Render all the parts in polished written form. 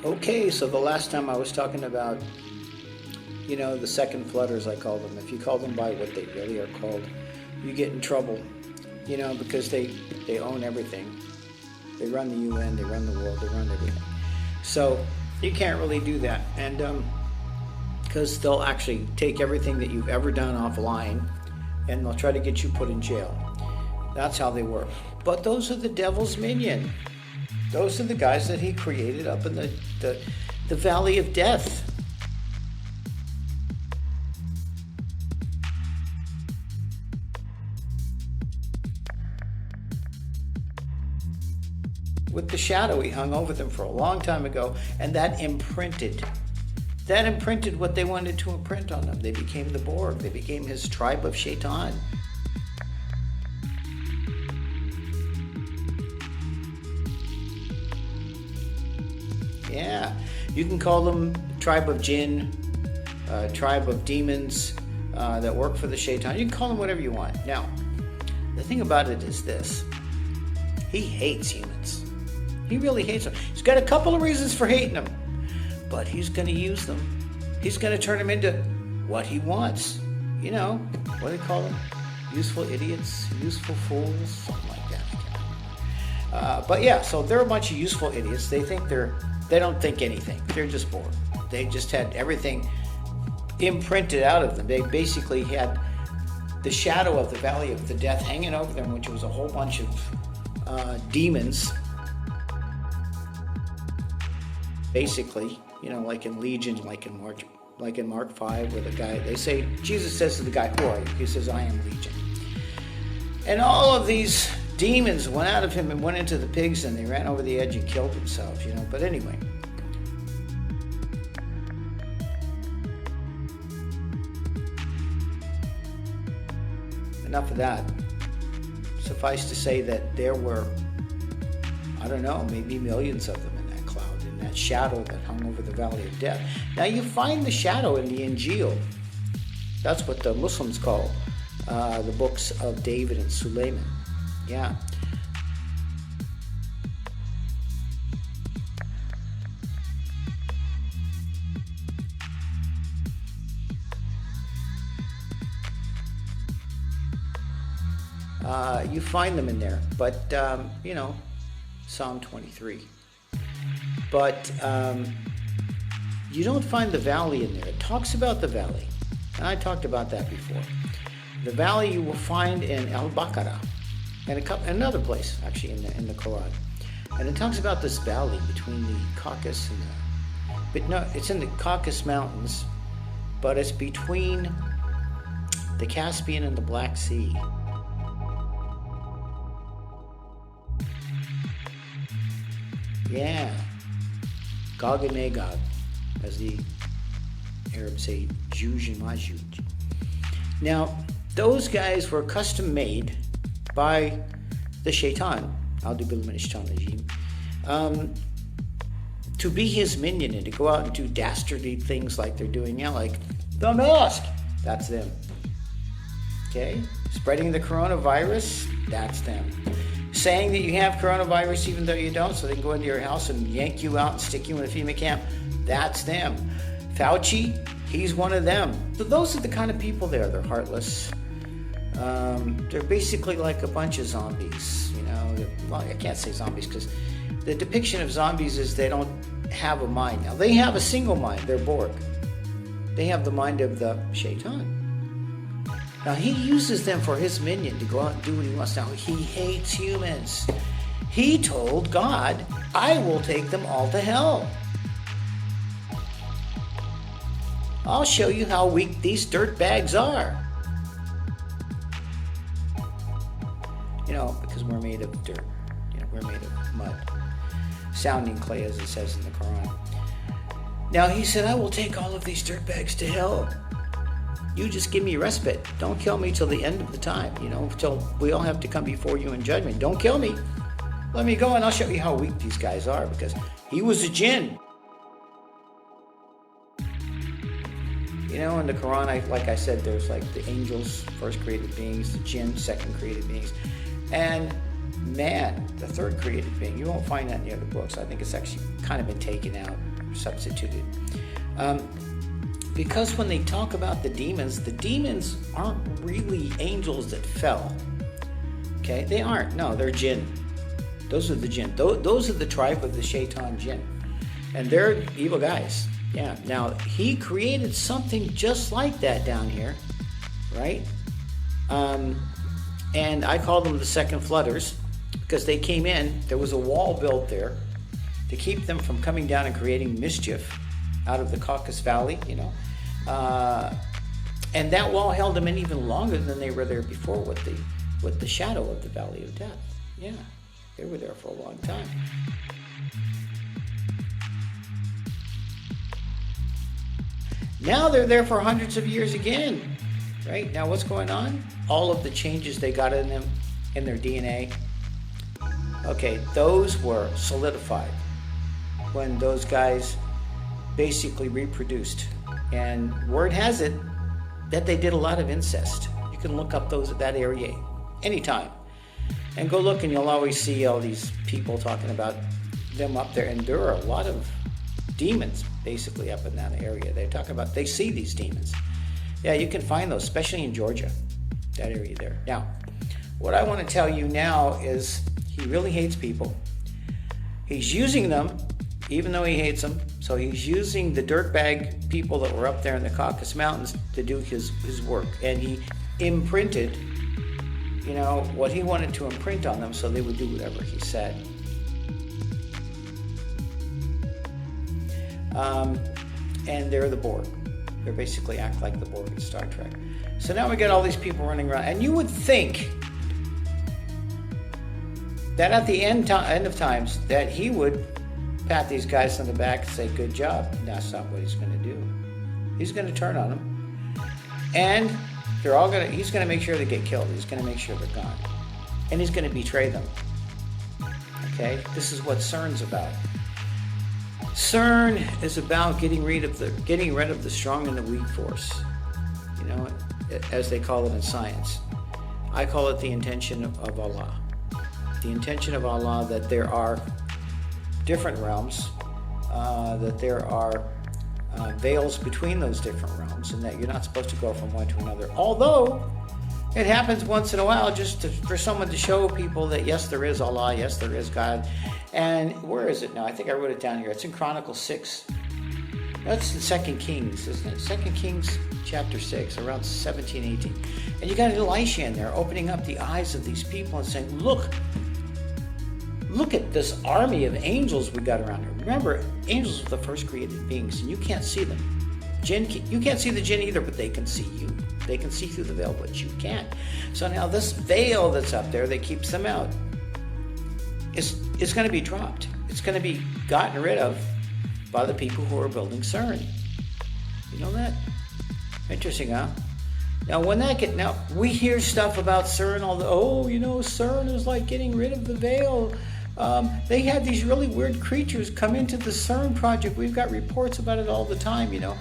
Okay, so the last time I was talking about, the second flooders, I call them. If you call them by what they really are called, you get in trouble, because they own everything. They run the UN, they run the world, they run everything. So you can't really do that. And because they'll actually take everything that you've ever done offline and they'll try to get you put in jail. That's how they work. But those are the devil's minion. Those are the guys that he created up in the valley of death. With the shadow, he hung over them for a long time ago, and that imprinted what they wanted to imprint on them. They became the Borg. They became his tribe of Shaitan. Yeah, you can call them tribe of jinn, tribe of demons that work for the Shaitan. You can call them whatever you want. Now, the thing about it is this. He hates humans. He really hates them. He's got a couple of reasons for hating them, but he's going to use them. He's going to turn them into what he wants. What do they call them? Useful idiots, useful fools, something like that. But yeah, so they're a bunch of useful idiots. They don't think anything. They're just bored. They just had everything imprinted out of them. They basically had the shadow of the valley of the death hanging over them, which was a whole bunch of demons. Basically, like in Legion, like in Mark 5, where the guy, Jesus says to the guy, "Who are you?" He says, "I am Legion." And all of these demons went out of him and went into the pigs, and they ran over the edge and killed themselves, But anyway. Enough of that. Suffice to say that there were, I don't know, maybe millions of them in that cloud, in that shadow that hung over the valley of death. Now you find the shadow in the Injil. That's what the Muslims call the books of David and Suleiman. Yeah. You find them in there, but Psalm 23. But you don't find the valley in there. It talks about the valley, and I talked about that before. The valley you will find in Al-Baqarah, and another place actually in the Quran, and it talks about this valley between the Caucasus it's in the Caucasus Mountains, but it's between the Caspian and the Black Sea. Yeah, Gog and Magog, as the Arabs say, Juj and Majuj. Now, those guys were custom made by the Shaitan, A'udhu Billahi Minash Shaitanir Rajeem, to be his minion and to go out and do dastardly things like they're doing now, like the mask. That's them. Okay? Spreading the coronavirus, that's them. Saying that you have coronavirus even though you don't, so they can go into your house and yank you out and stick you in a FEMA camp, that's them. Fauci, he's one of them. So those are the kind of people there. They're heartless. They're basically like a bunch of zombies. Well, I can't say zombies because the depiction of zombies is they don't have a mind. Now, they have a single mind. They're Borg. They have the mind of the Shaitan. Now, he uses them for his minion to go out and do what he wants. Now, he hates humans. He told God, "I will take them all to hell. I'll show you how weak these dirtbags are." Because we're made of dirt. We're made of mud. Sounding clay, as it says in the Quran. Now, he said, "I will take all of these dirtbags to hell. You just give me respite. Don't kill me till the end of the time, till we all have to come before you in judgment. Don't kill me. Let me go and I'll show you how weak these guys are," because he was a jinn. In the Quran, like I said, there's like the angels, first created beings, the jinn, second created beings, and man, the third created being. You won't find that in the other books. I think it's actually kind of been taken out. substituted. Because when they talk about the demons aren't really angels that fell. Okay, they aren't. No, they're jinn. Those are the jinn. Those are the tribe of the shaitan jinn. And they're evil guys. Yeah. Now, he created something just like that down here, right? And I call them the second flooders because they came in. There was a wall built there to keep them from coming down and creating mischief out of the Caucasus Valley, you know. And that wall held them in even longer than they were there before with the shadow of the Valley of Death. Yeah, they were there for a long time. Now they're there for hundreds of years again, right? Now what's going on? All of the changes they got in them, in their DNA, okay, those were solidified when those guys basically reproduced. And word has it that they did a lot of incest. You can look up that area anytime and go look, and you'll always see all these people talking about them up there. And there are a lot of demons basically up in that area. They see these demons. Yeah, you can find those, especially in Georgia, that area there. Now, what I want to tell you now is he really hates people. He's using them, even though he hates them. So he's using the dirtbag people that were up there in the Caucasus Mountains to do his work. And he imprinted, you know, what he wanted to imprint on them so they would do whatever he said. And they're the Borg. They basically act like the Borg in Star Trek. So now we got all these people running around. And you would think that at the end of times that he would pat these guys on the back and say, good job. That's not what he's going to do. He's going to turn on them. And he's going to make sure they get killed. He's going to make sure they're gone. And he's going to betray them. Okay? This is what CERN's about. CERN is about getting rid of the strong and the weak force. You know, as they call it in science. I call it the intention of Allah. The intention of Allah that there are different realms, that there are veils between those different realms, and that you're not supposed to go from one to another. Although it happens once in a while for someone to show people that yes, there is Allah, yes, there is God. And where is it now? I think I wrote it down here. It's in Chronicles 6. That's in 2 Kings, isn't it? 2 Kings chapter 6, around 17, 18. And you got Elisha in there opening up the eyes of these people and saying, look at this army of angels we got around here. Remember, angels are the first created beings, and you can't see them. You can't see the jinn either, but they can see you. They can see through the veil, but you can't. So now this veil that's up there that keeps them out is going to be dropped. It's going to be gotten rid of by the people who are building CERN. You know that? Interesting, huh? Now, we hear stuff about CERN, CERN is like getting rid of the veil. They had these really weird creatures come into the CERN project. We've got reports about it all the time, you know.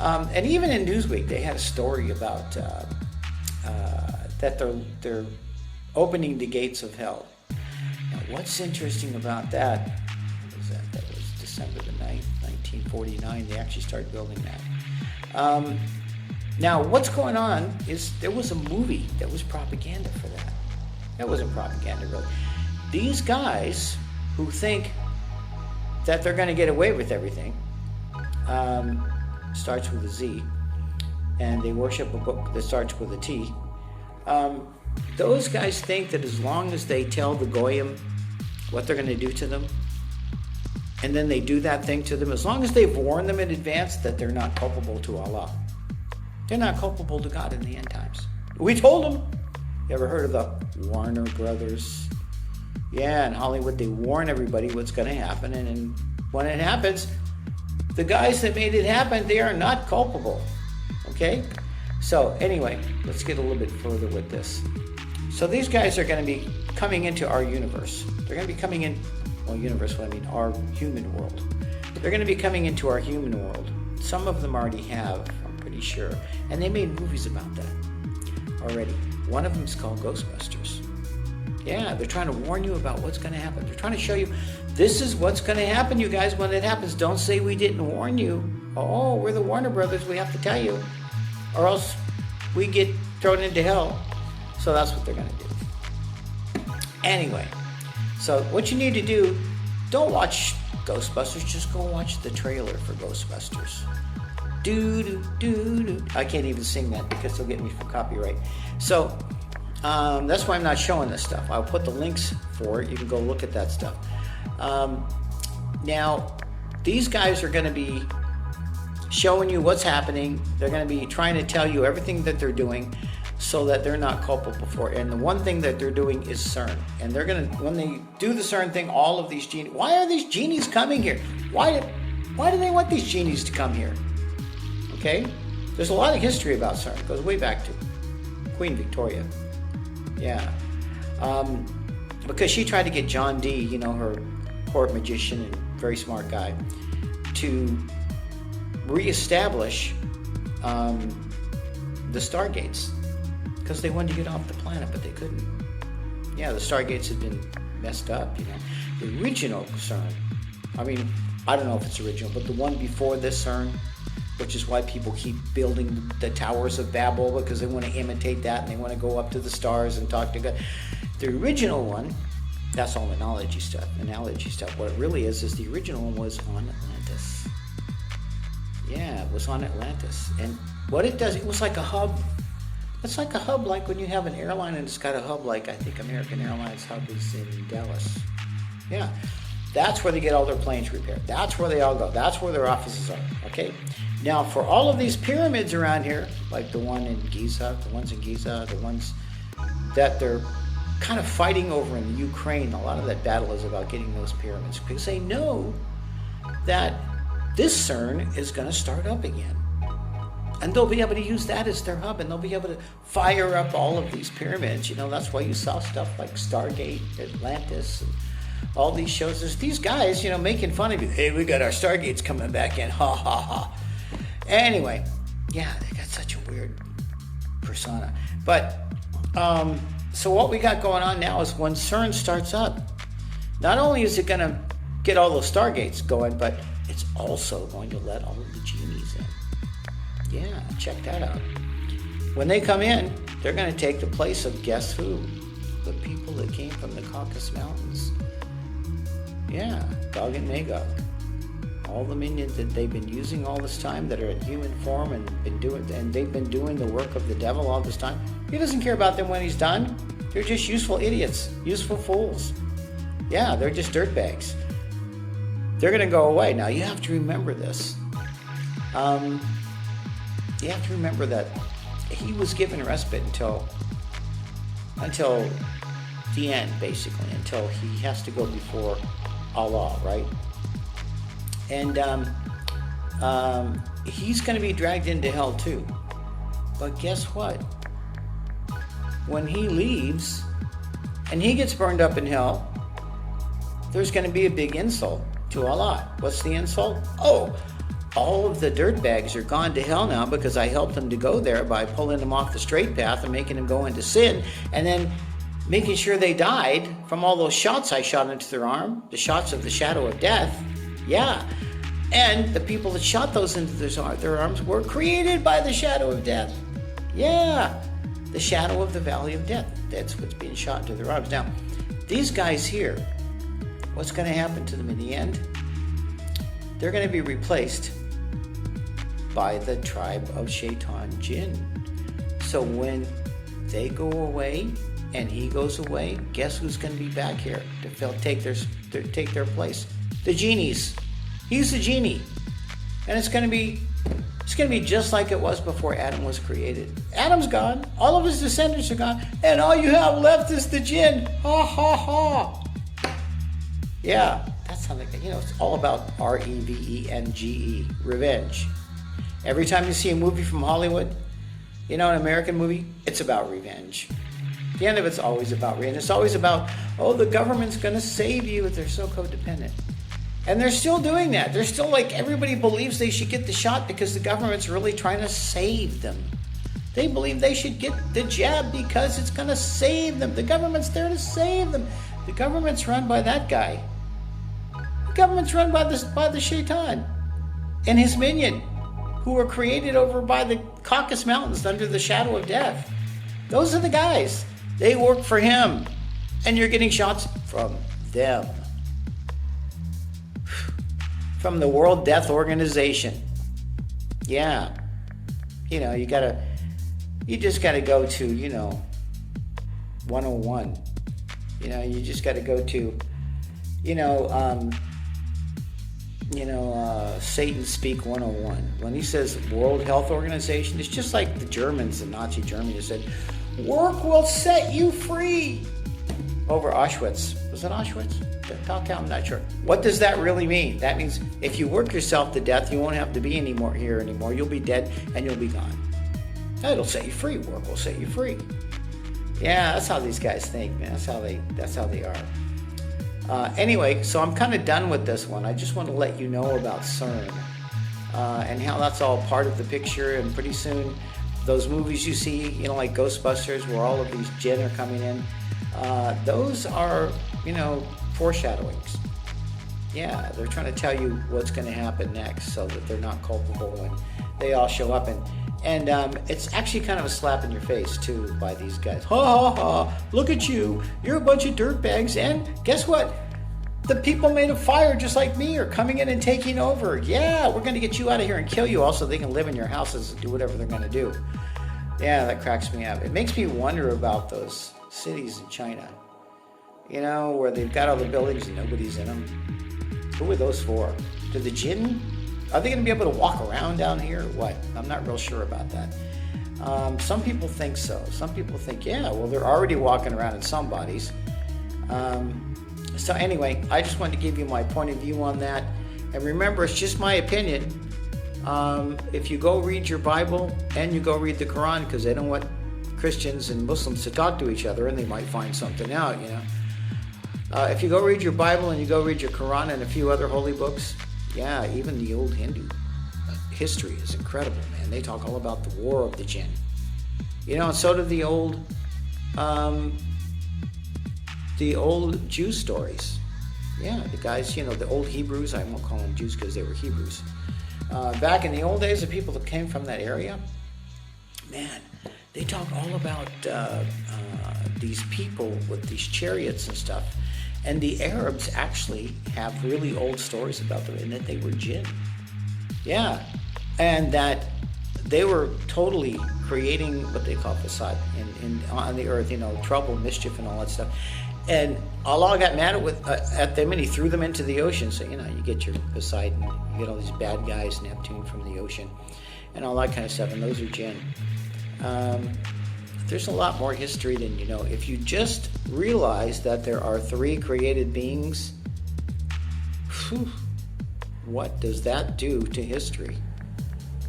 And even in Newsweek, they had a story about that they're opening the gates of hell. Now, what's interesting about that? What was that? That was December the 9th, 1949. They actually started building that. Now, what's going on is there was a movie that was propaganda for that. That wasn't propaganda, really. These guys who think that they're going to get away with everything, starts with a Z, and they worship a book that starts with a T. Those guys think that as long as they tell the Goyim what they're going to do to them, and then they do that thing to them, as long as they've warned them in advance that they're not culpable to Allah, they're not culpable to God in the end times. We told them. You ever heard of the Warner Brothers? Yeah, in Hollywood, they warn everybody what's going to happen, and then when it happens, the guys that made it happen, they are not culpable. Okay? So, anyway, let's get a little bit further with this. So these guys are going to be coming into our universe. They're going to be coming in, our human world. They're going to be coming into our human world. Some of them already have, I'm pretty sure. And they made movies about that already. One of them is called Ghostbusters. Yeah, they're trying to warn you about what's going to happen. They're trying to show you, this is what's going to happen, you guys, when it happens. Don't say we didn't warn you. Oh, we're the Warner Brothers, we have to tell you. Or else we get thrown into hell. So that's what they're going to do. Anyway, so what you need to do, don't watch Ghostbusters, just go watch the trailer for Ghostbusters. I can't even sing that because they'll get me for copyright. So that's why I'm not showing this stuff. I'll put the links for it. You can go look at that stuff. Now, these guys are going to be showing you what's happening. They're going to be trying to tell you everything that they're doing so that they're not culpable for it. And the one thing that they're doing is CERN. And they're going to, when they do the CERN thing, all of these genies, why are these genies coming here? Why do they want these genies to come here? Okay? There's a lot of history about CERN. It goes way back to Queen Victoria. Yeah. Because she tried to get John Dee, you know, her court magician and very smart guy, to reestablish the Stargates because they wanted to get off the planet, but they couldn't. Yeah, the Stargates had been messed up, you know. The original CERN, I mean, I don't know if it's original, but the one before this CERN, which is why people keep building the Towers of Babel, because they want to imitate that and they want to go up to the stars and talk to God. The original one, that's all analogy stuff. What it really is the original one was on Atlantis. Yeah, it was on Atlantis. And what it does, it was like a hub. It's like a hub, like when you have an airline and it's got a hub, like I think American Airlines hub is in Dallas. Yeah, that's where they get all their planes repaired. That's where they all go. That's where their offices are, okay? Now, for all of these pyramids around here, like the one in Giza, the ones that they're kind of fighting over in the Ukraine, a lot of that battle is about getting those pyramids because they know that this CERN is going to start up again. And they'll be able to use that as their hub, and they'll be able to fire up all of these pyramids. You know, that's why you saw stuff like Stargate, Atlantis, and all these shows. There's these guys, you know, making fun of you. Hey, we got our Stargates coming back in. Ha, ha, ha. Anyway, yeah, they got such a weird persona. But, so what we got going on now is when CERN starts up, not only is it going to get all those Stargates going, but it's also going to let all of the genies in. Yeah, check that out. When they come in, they're going to take the place of guess who? The people that came from the Caucasus Mountains. Yeah, Gog and Magog. All the minions that they've been using all this time that are in human form and they've been doing the work of the devil all this time. He doesn't care about them when he's done. They're just useful idiots, useful fools. Yeah, they're just dirtbags. They're going to go away. Now, you have to remember this. You have to remember that he was given respite until the end, basically, until he has to go before Allah, right? And he's going to be dragged into hell too. But guess what? When he leaves and he gets burned up in hell, there's going to be a big insult to Allah. What's the insult? Oh, all of the dirtbags are gone to hell now because I helped them to go there by pulling them off the straight path and making them go into sin, and then making sure they died from all those shots I shot into their arm, the shots of the shadow of death. Yeah. And the people that shot those into their arms were created by the shadow of death. Yeah. The shadow of the valley of death. That's what's being shot into their arms. Now, these guys here, what's going to happen to them in the end? They're going to be replaced by the tribe of Shaitan Jinn. So when they go away and he goes away, guess who's going to be back here to take their place? The genies. He's the genie. And it's going to be just like it was before Adam was created. Adam's gone. All of his descendants are gone. And all you have left is the jinn. Ha, ha, ha. Yeah, that's something, it's all about revenge, revenge. Every time you see a movie from Hollywood, an American movie, it's about revenge. The end of it's always about revenge. It's always about, the government's going to save you if they're so codependent. And they're still doing that. They're still everybody believes they should get the shot because the government's really trying to save them. They believe they should get the jab because it's going to save them. The government's there to save them. The government's run by that guy. The government's run by the Shaitan and his minion, who were created over by the Caucasus Mountains under the shadow of death. Those are the guys. They work for him. And you're getting shots from them. From the World Death Organization. Yeah. You know, you just gotta go to, 101. You just gotta go to, Satan Speak 101. When he says World Health Organization, it's just like the Germans in Nazi Germany who said, work will set you free. Over Auschwitz. Was it Auschwitz? I'm not sure. What does that really mean? That means if you work yourself to death, you won't have to be here anymore. You'll be dead and you'll be gone. It'll set you free. Work will set you free. Yeah, that's how these guys think, man. That's how they are. Anyway, so I'm kind of done with this one. I just want to let you know about CERN and how that's all part of the picture. And pretty soon, those movies you see, like Ghostbusters, where all of these jinn are coming in, those are, foreshadowings. Yeah, they're trying to tell you what's going to happen next so that they're not culpable when they all show up. And it's actually kind of a slap in your face, too, by these guys. Ha, ha, ha, look at you. You're a bunch of dirtbags. And guess what? The people made of fire just like me are coming in and taking over. Yeah, we're going to get you out of here and kill you all so they can live in your houses and do whatever they're going to do. Yeah, that cracks me up. It makes me wonder about those cities in China, where they've got all the buildings and nobody's in them. Who are those for? Do the jinn, are they going to be able to walk around down here or what? I'm not real sure about that. Some people think so. Some people think, yeah, well, they're already walking around in some bodies. So anyway, I just wanted to give you my point of view on that. And remember, it's just my opinion. If you go read your Bible and you go read the Quran, because they don't want Christians and Muslims to talk to each other, and they might find something out, if you go read your Bible and you go read your Quran and a few other holy books, yeah, even the old Hindu history is incredible, man. They talk all about the war of the jinn. And so do the old Jew stories. Yeah, the guys, the old Hebrews, I won't call them Jews because they were Hebrews. Back in the old days, the people that came from that area, man, they talk all about these people with these chariots and stuff. And the Arabs actually have really old stories about them, and that they were jinn. Yeah, and that they were totally creating what they call fasad on the earth, trouble, mischief, and all that stuff. And Allah got mad at them, and he threw them into the ocean. So, you get your Poseidon, you get all these bad guys, Neptune from the ocean, and all that kind of stuff, and those are jinn. There's a lot more history than you know. If you just realize that there are 3 created beings, what does that do to history?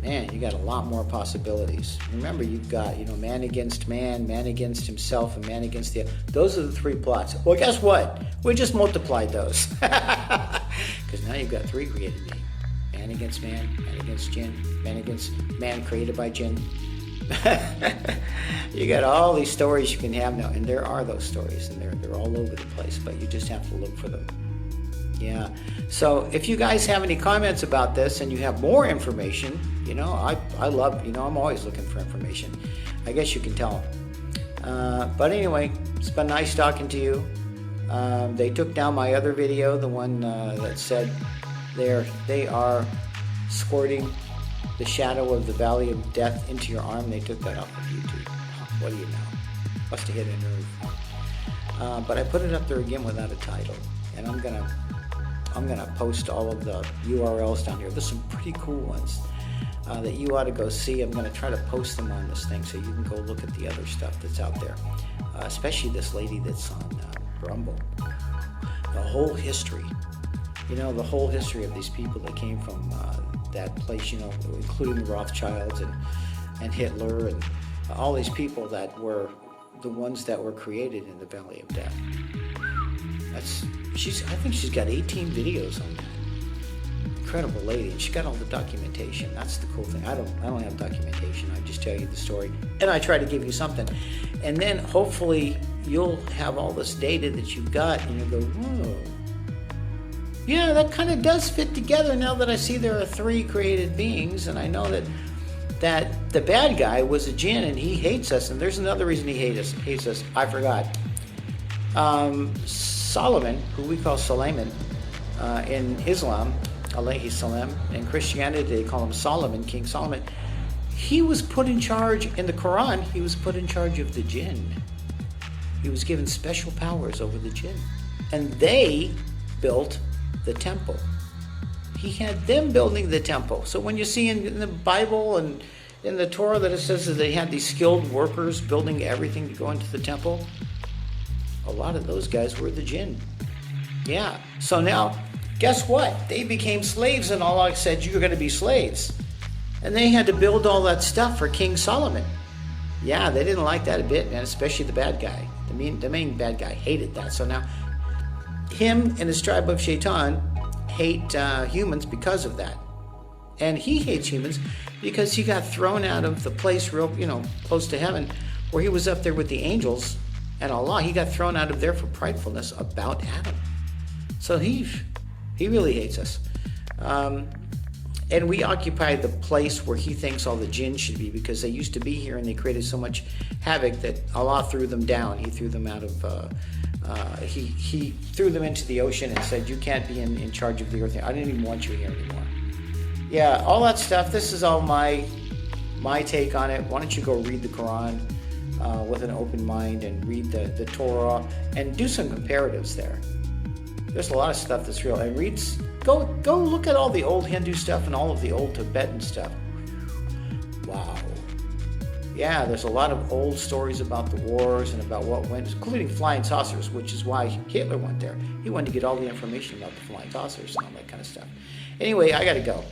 Man, you got a lot more possibilities. Remember, you've got, man against man, man against himself, and man against the other. Those are the 3 plots. Well, guess what? We just multiplied those. Because now you've got 3 created beings. Man against man against jinn, man against man created by jinn. You got all these stories you can have now, and there are those stories, and they're all over the place, but you just have to look for them. Yeah. So if you guys have any comments about this and you have more information, I love, I'm always looking for information. I guess you can tell. But anyway, it's been nice talking to you. They took down my other video, the one that said they are squirting the shadow of the valley of death into your arm. They took that off of YouTube. What do you know? Must have hit a nerve. But I put it up there again without a title, and I'm gonna post all of the URLs down here. There's some pretty cool ones that you ought to go see. I'm gonna try to post them on this thing so you can go look at the other stuff that's out there, especially this lady that's on Rumble. The whole history, the whole history of these people that came from that place, including the Rothschilds and Hitler and all these people that were the ones that were created in the Valley of Death. I think she's got 18 videos on that. incredible lady, and she got all the documentation. That's the cool thing. I don't have documentation. I just tell you the story, and I try to give you something, and then hopefully you'll have all this data that you've got, and you'll go, whoa, yeah, that kind of does fit together now that I see there are 3 created beings, and I know that the bad guy was a jinn and he hates us, and there's another reason he hates us. I forgot. Solomon, who we call Suleiman, in Islam, alayhi salam, in Christianity they call him Solomon, King Solomon. He was put in charge, in the Quran, he was put in charge of the jinn. He was given special powers over the jinn. And they built the temple. He had them building the temple. So when you see in the Bible and in the Torah that it says that they had these skilled workers building everything to go into the temple, a lot of those guys were the jinn. Yeah. So now, guess what? They became slaves, and Allah said, you're going to be slaves. And they had to build all that stuff for King Solomon. Yeah, they didn't like that a bit, man, especially the bad guy. The main bad guy hated that. So now, him and his tribe of Shaitan hate humans because of that. And he hates humans because he got thrown out of the place real, close to heaven, where he was up there with the angels and Allah. He got thrown out of there for pridefulness about Adam. So he really hates us. And we occupy the place where he thinks all the jinn should be, because they used to be here and they created so much havoc that Allah threw them down. He threw them out of, he threw them into the ocean and said, you can't be in charge of the earth. I didn't even want you here anymore. Yeah, all that stuff. This is all my take on it. Why don't you go read the Quran with an open mind and read the Torah and do some comparatives there. There's a lot of stuff that's real. And go look at all the old Hindu stuff and all of the old Tibetan stuff. Wow. Yeah, there's a lot of old stories about the wars and about what went, including flying saucers, which is why Hitler went there. He wanted to get all the information about the flying saucers and all that kind of stuff. Anyway, I got to go.